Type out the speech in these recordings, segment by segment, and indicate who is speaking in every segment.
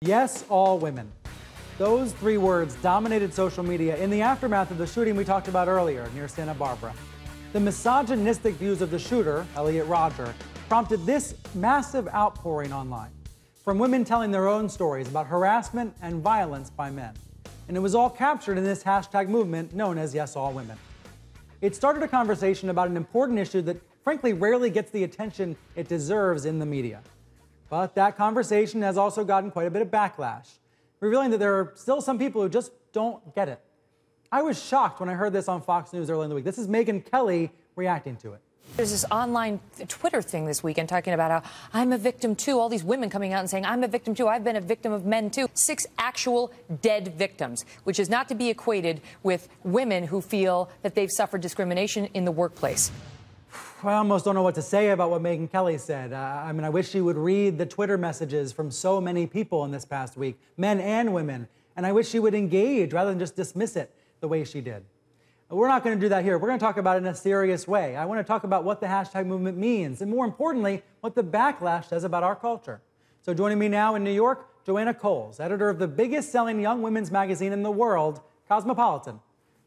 Speaker 1: Yes, all women. Those three words dominated social media in the aftermath of the shooting we talked about earlier near Santa Barbara. The misogynistic views of the shooter, Elliot Rodger, prompted this massive outpouring online from women telling their own stories about harassment and violence by men. And it was all captured in this hashtag movement known as Yes, All Women. It started a conversation about an important issue that frankly rarely gets the attention it deserves in the media. But that conversation has also gotten quite a bit of backlash, revealing that there are still some people who just don't get it. I was shocked when I heard this on Fox News earlier in the week. This is Megyn Kelly reacting to it.
Speaker 2: There's this online Twitter thing this weekend talking about how I'm a victim too. All these women coming out and saying, I'm a victim too. I've been a victim of men too. 6 actual dead victims, which is not to be equated with women who feel that they've suffered discrimination in the workplace.
Speaker 1: I almost don't know what to say about what Megyn Kelly said. I wish she would read the Twitter messages from so many people in this past week, men and women, and I wish she would engage rather than just dismiss it the way she did. We're not going to do that here. We're going to talk about it in a serious way. I want to talk about what the hashtag movement means, and more importantly, what the backlash says about our culture. So joining me now in New York, Joanna Coles, editor of the biggest-selling young women's magazine in the world, Cosmopolitan.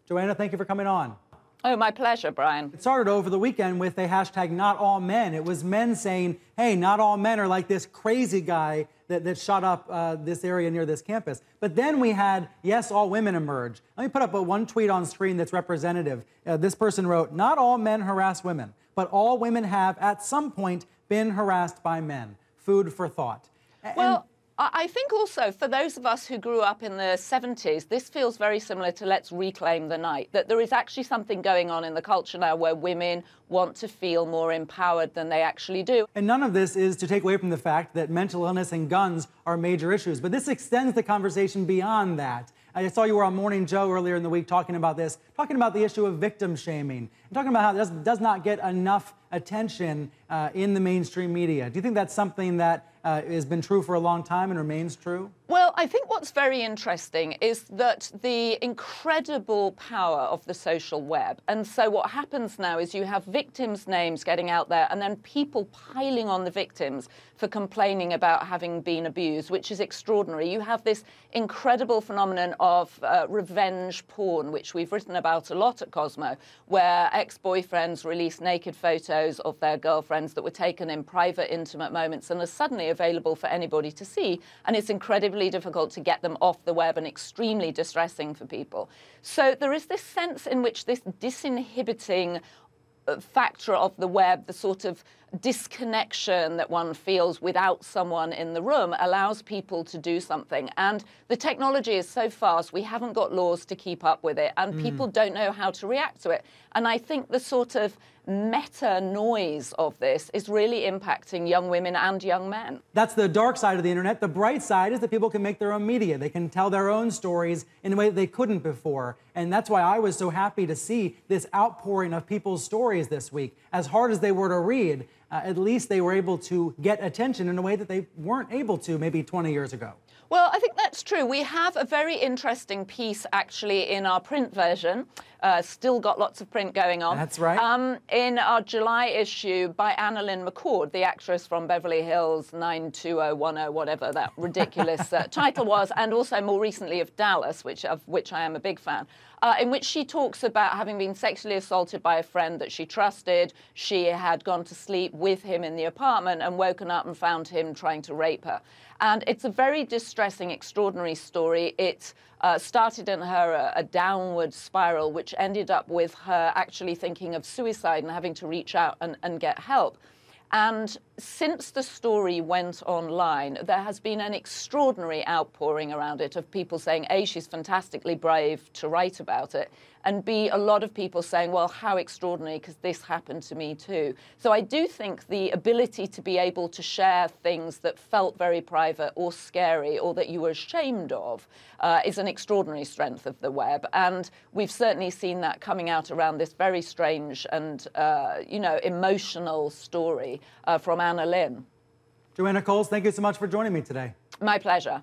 Speaker 1: Joanna, thank you for coming on.
Speaker 3: Oh, my pleasure, Brian.
Speaker 1: It started over the weekend with a hashtag not all men. It was men saying, hey, not all men are like this crazy guy that shot up this area near this campus. But then we had yes, all women emerge. Let me put up one tweet on screen that's representative. This person wrote, not all men harass women, but all women have at some point been harassed by men. Food for thought.
Speaker 3: Well, I think also for those of us who grew up in the 70s, this feels very similar to Let's Reclaim the Night, that there is actually something going on in the culture now where women want to feel more empowered than they actually do.
Speaker 1: And none of this is to take away from the fact that mental illness and guns are major issues, but this extends the conversation beyond that. I saw you were on Morning Joe earlier in the week talking about this, talking about the issue of victim shaming, and talking about how it does not get enough attention in the mainstream media. Do you think that's something that has been true for a long time and remains true?
Speaker 3: Well, I think what's very interesting is that the incredible power of the social web. And so what happens now is you have victims' names getting out there and then people piling on the victims for complaining about having been abused, which is extraordinary. You have this incredible phenomenon of revenge porn, which we've written about a lot at Cosmo, where ex-boyfriends release naked photos of their girlfriends that were taken in private, intimate moments and are suddenly available for anybody to see. And it's incredibly difficult to get them off the web and extremely distressing for people. So there is this sense in which this disinhibiting factor of the web, the sort of disconnection that one feels without someone in the room, allows people to do something. And the technology is so fast, we haven't got laws to keep up with it, and people don't know how to react to it. And I think the sort of meta noise of this is really impacting young women and young men.
Speaker 1: That's the dark side of the internet. The bright side is that people can make their own media. They can tell their own stories in a way that they couldn't before. And that's why I was so happy to see this outpouring of people's stories this week. As hard as they were to read, at least they were able to get attention in a way that they weren't able to maybe 20 years ago.
Speaker 3: Well, I think that's true. We have a very interesting piece, actually, in our print version. Still got lots of print going on.
Speaker 1: That's right.
Speaker 3: In our July issue by Annalyn McCord, the actress from Beverly Hills 92010, whatever that ridiculous title was, and also more recently of Dallas, of which I am a big fan, in which she talks about having been sexually assaulted by a friend that she trusted. She had gone to sleep with him in the apartment and woken up and found him trying to rape her. And it's a very distressing, extraordinary story. It started in her a downward spiral, which ended up with her actually thinking of suicide and having to reach out and get help. And since the story went online, there has been an extraordinary outpouring around it of people saying, A, she's fantastically brave to write about it, and B, a lot of people saying, well, how extraordinary, because this happened to me too. So I do think the ability to be able to share things that felt very private or scary or that you were ashamed of is an extraordinary strength of the web. And we've certainly seen that coming out around this very strange and, emotional story from Annalyn.
Speaker 1: Joanna Coles, thank you so much for joining me today.
Speaker 3: My pleasure.